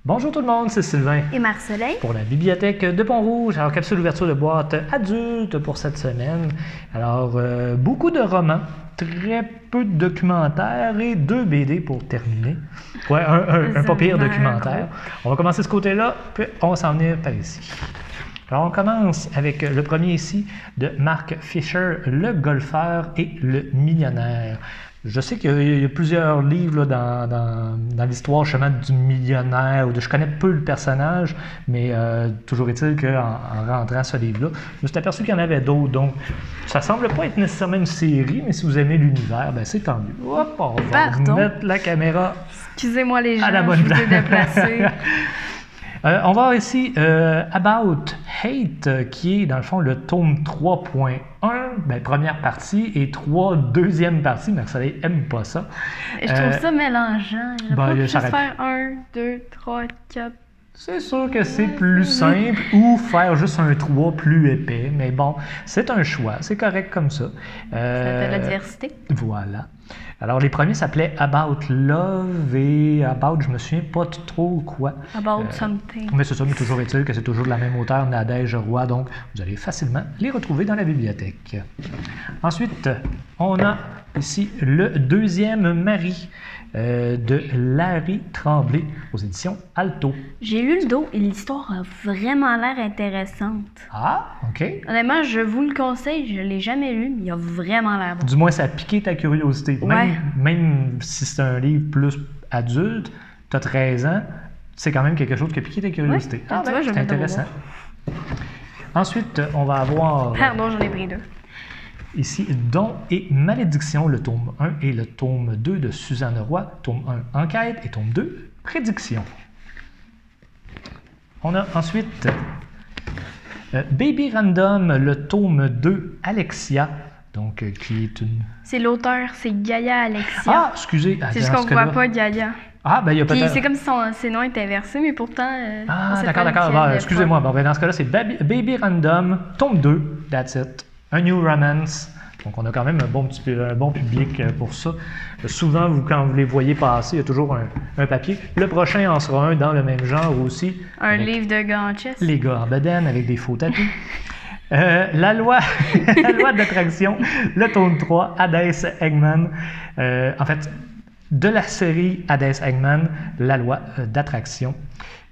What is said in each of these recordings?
Bonjour tout le monde, c'est Sylvain. Et Marcelin. Pour la bibliothèque de Pont-Rouge. Alors, capsule d'ouverture de boîte adulte pour cette semaine. Alors, beaucoup de romans, très peu de documentaires et 2 BD pour terminer. Ouais, un pas pire documentaire. On va commencer de ce côté-là, puis on va s'en venir par ici. Alors, on commence avec le premier ici de Mark Fisher, Le golfeur et le millionnaire. Je sais qu'il y a plusieurs livres là, dans l'histoire justement du millionnaire, je connais peu le personnage, mais toujours est-il qu'en rentrant ce livre-là, je me suis aperçu qu'il y en avait d'autres. Donc, ça semble pas être nécessairement une série, mais si vous aimez l'univers, ben c'est tant mieux. Hop, on va mettre la caméra. Excusez-moi les gens, à la bonne je vous ai déplacé. On va voir ici About Hate, qui est dans le fond le tome 3.1, première partie, et 3, deuxième partie. Marcelin n'aime pas ça. Je trouve ça mélangeant. Il ben, pas juste faire 1, 2, 3, 4. C'est sûr que c'est plus simple ou faire juste un 3 plus épais, mais bon, c'est un choix, c'est correct comme ça. Ça fait la diversité. Voilà. Alors, les premiers s'appelaient About Love et About, je me souviens pas trop quoi. About Something. Mais c'est ça, mais toujours est-il que c'est toujours de la même auteure, Nadège Roy, donc vous allez facilement les retrouver dans la bibliothèque. Ensuite, on a ici le deuxième mari de Larry Tremblay aux éditions Alto. J'ai lu le dos et l'histoire a vraiment l'air intéressante. Ah, OK. Honnêtement, je vous le conseille, je ne l'ai jamais lu, mais il a vraiment l'air bon. Du moins, ça a piqué ta curiosité. Ouais. Même si c'est un livre plus adulte, tu as 13 ans, c'est quand même quelque chose qui a piqué ta curiosité. Ouais. Tu vois, c'est intéressant. Ensuite, on va avoir... Pardon, j'en ai pris 2. Ici, Don et Malédiction, le tome 1 et le tome 2 de Suzanne Roy. Tome 1, Enquête, et tome 2, Prédiction. On a ensuite Baby Random, le tome 2, Alexia, donc qui est une... C'est l'auteur, c'est Gaïa Alexia. Ah, excusez. C'est juste qu'on ne voit pas Gaïa. Ah, ben il y a peut-être... C'est comme si ses noms étaient inversés, mais pourtant... ah, d'accord. Bon, excusez-moi. Bon, ben, dans ce cas-là, c'est Baby Random, tome 2, that's it. A New Romance. Donc, on a quand même un bon public pour ça. Souvent, quand vous les voyez passer, il y a toujours un papier. Le prochain en sera un dans le même genre aussi. Un livre de gars en chess. Les gars en bedaine avec des faux tapis. La loi d'attraction, le tome 3, Hades Eggman. En fait, de la série Hades Eggman, la loi d'attraction.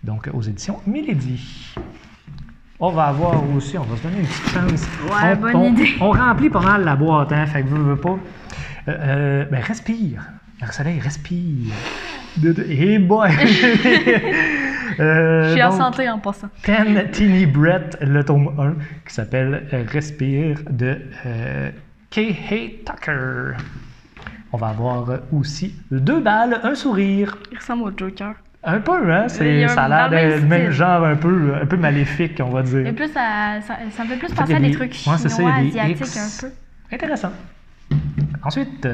Donc, aux éditions Milady. On va avoir aussi, on va se donner une petite chance. Ouais, bonne idée. On remplit pas mal la boîte, hein, fait que veux pas. Ben, respire. Marcelin, respire. Hey boy! Je suis en santé en passant. 10 Teeny Breath, le tome 1, qui s'appelle Respire de K.H. Tucker. On va avoir aussi 2 balles, un sourire. Il ressemble au Joker. Un peu, hein? Ça a l'air d'être le même genre un peu maléfique, on va dire. Et plus, ça me fait plus penser à des trucs chinois, asiatiques un peu. Intéressant. Ensuite,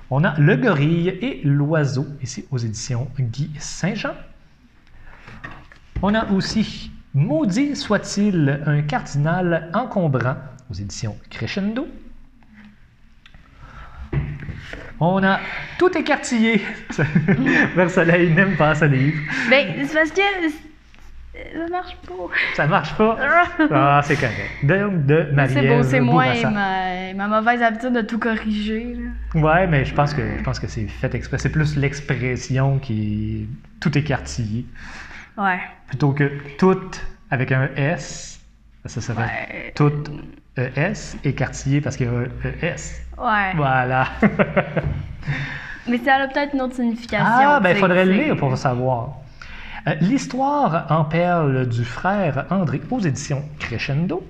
on a Le gorille et l'oiseau, ici aux éditions Guy Saint-Jean. On a aussi Maudit soit-il, un cardinal encombrant, aux éditions Crescendo. On a Tout écartillé. Marcelin n'aime pas ce livre. Ben, c'est parce que ça marche pas. Ça marche pas? Ah, c'est correct. De Marie-Ève C'est beau, c'est moi et Bourassa. ma mauvaise habitude de tout corriger. Là. Ouais, mais je pense que c'est fait exprès. C'est plus l'expression qui est tout écartillé. Ouais. Plutôt que tout avec un S. Ça serait tout ES, écartillé parce qu'il y a un ES. Ouais. Voilà. Mais ça a peut-être une autre signification. Ah, ben il faudrait le lire pour savoir. L'histoire en perles du frère André aux éditions Crescendo.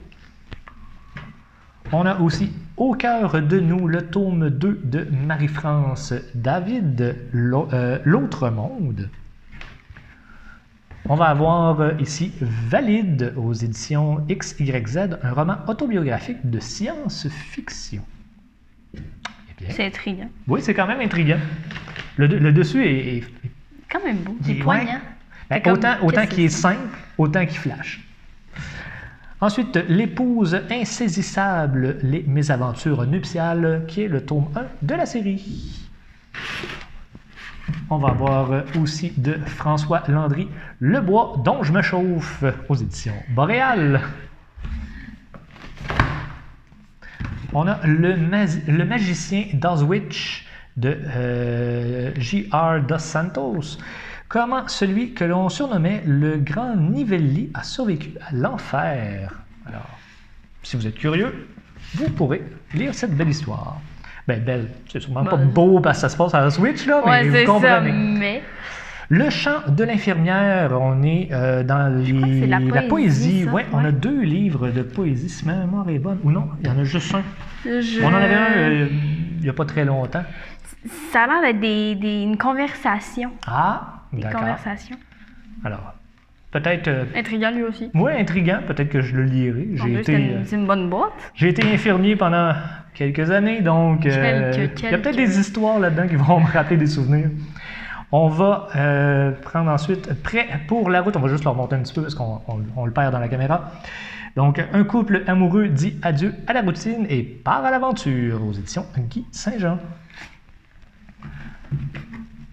On a aussi Au cœur de nous, le tome 2 de Marie-France David, L'autre monde. On va avoir ici Valide aux éditions XYZ, un roman autobiographique de science-fiction. C'est intriguant. Oui, c'est quand même intriguant. Le dessus est quand même beau. C'est poignant. Ben, autant qu'il est simple, autant qu'il flash. Ensuite, L'épouse insaisissable, les mésaventures nuptiales, qui est le tome 1 de la série. On va avoir aussi de François Landry, Le bois dont je me chauffe, aux éditions Boréal. On a le magicien d'Auschwitz de J.R. Dos Santos. Comment celui que l'on surnommait le grand Nivelli a survécu à l'enfer. Alors, si vous êtes curieux, vous pourrez lire cette belle histoire. Ben, belle, c'est sûrement pas beau parce que ça se passe à Auschwitz, là, mais vous comprenez. Mais... Le chant de l'infirmière, on est dans la poésie. Oui, on a 2 livres de poésie, si ma mémoire est bonne. Ou non, il y en a juste un. On en avait un il n'y a pas très longtemps. Ça a l'air d'être une conversation. Ah, d'accord. Des conversations. Alors, peut-être... Intriguant lui aussi. Oui, intriguant. Peut-être que je le lirai. C'est une bonne boîte. J'ai été infirmier pendant quelques années, donc il y a peut-être des histoires là-dedans qui vont me rappeler des souvenirs. On va prendre ensuite Prêt pour la route. On va juste le remonter un petit peu parce qu'on le perd dans la caméra. Donc, un couple amoureux dit adieu à la routine et part à l'aventure aux éditions Guy Saint-Jean.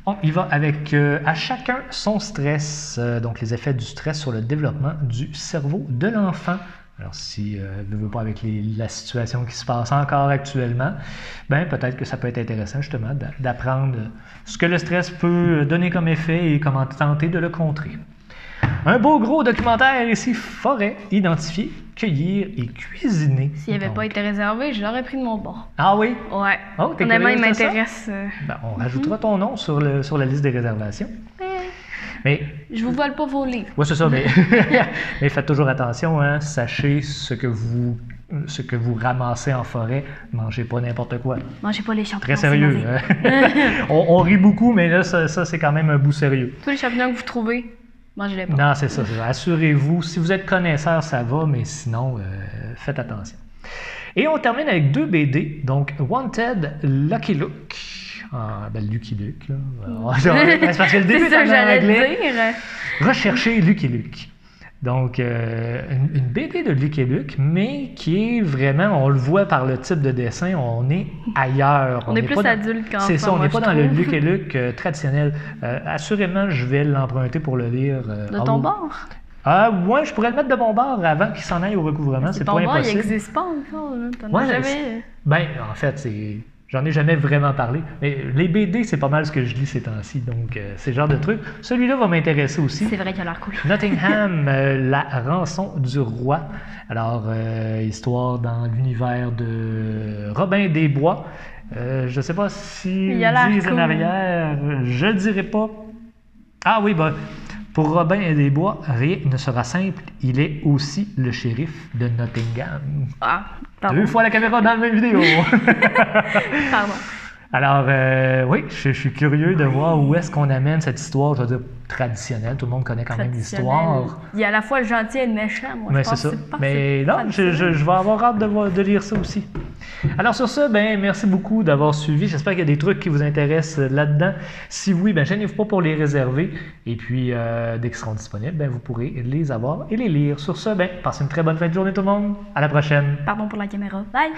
On y va avec à chacun son stress, donc les effets du stress sur le développement du cerveau de l'enfant. Alors, si ne veut pas avec la situation qui se passe encore actuellement, ben peut-être que ça peut être intéressant justement d'apprendre ce que le stress peut donner comme effet et comment tenter de le contrer. Un beau gros documentaire ici, forêt, identifier, cueillir et cuisiner. S'il n'avait pas été réservé, je l'aurais pris de mon bord. Ah oui? Ouais. Oh, honnêtement, il m'intéresse. Ben, on rajoutera ton nom sur la liste des réservations. Mais, je vous vole pas vos livres. Oui, c'est ça, mais, mais faites toujours attention, hein, sachez ce que vous ramassez en forêt, mangez pas n'importe quoi. Mangez pas les champignons. Très sérieux. on rit beaucoup, mais là, ça c'est quand même un bout sérieux. Tous les champignons que vous trouvez, mangez-les pas. Non, c'est ça. Assurez-vous, si vous êtes connaisseur, ça va, mais sinon, faites attention. Et on termine avec 2 BD, donc Wanted, Lucky Luke. Ah, ben Lucky Luke, là. C'est parce que le début est en anglais. Recherchez Lucky Luke. Donc, une BD de Lucky Luke, mais qui est vraiment, on le voit par le type de dessin, on est ailleurs. On est plus adulte qu'enfant. C'est ça, on n'est pas dans le Lucky Luke traditionnel. Assurément, je vais l'emprunter pour le lire. De ton bord? Ouais, je pourrais le mettre de mon bord avant qu'il s'en aille au recouvrement. C'est pas impossible. Il n'existe pas encore. T'en as jamais... Ben, en fait, j'en ai jamais vraiment parlé. Mais les BD, c'est pas mal ce que je lis ces temps-ci. Donc, c'est le genre de truc. Celui-là va m'intéresser aussi. C'est vrai qu'il a l'air cool. Nottingham, la rançon du roi. Alors, histoire dans l'univers de Robin des Bois. Je sais pas si disent en arrière. Je dirais pas. Ah oui, ben... Pour Robin des Bois, rien ne sera simple. Il est aussi le shérif de Nottingham. Ah, pardon. 2 fois la caméra dans la même vidéo. Pardon. Alors, oui, je suis curieux de voir où est-ce qu'on amène cette histoire, je veux dire, traditionnelle. Tout le monde connaît quand même l'histoire. Il y a à la fois le gentil et le méchant. Moi, mais c'est ça. Mais non, je vais avoir hâte de lire ça aussi. Alors sur ça, ben merci beaucoup d'avoir suivi. J'espère qu'il y a des trucs qui vous intéressent là-dedans. Si oui, ben gênez-vous pas pour les réserver. Et puis, dès qu'ils seront disponibles, ben vous pourrez les avoir et les lire. Sur ça, ben passez une très bonne fin de journée tout le monde. À la prochaine. Pardon pour la caméra. Bye!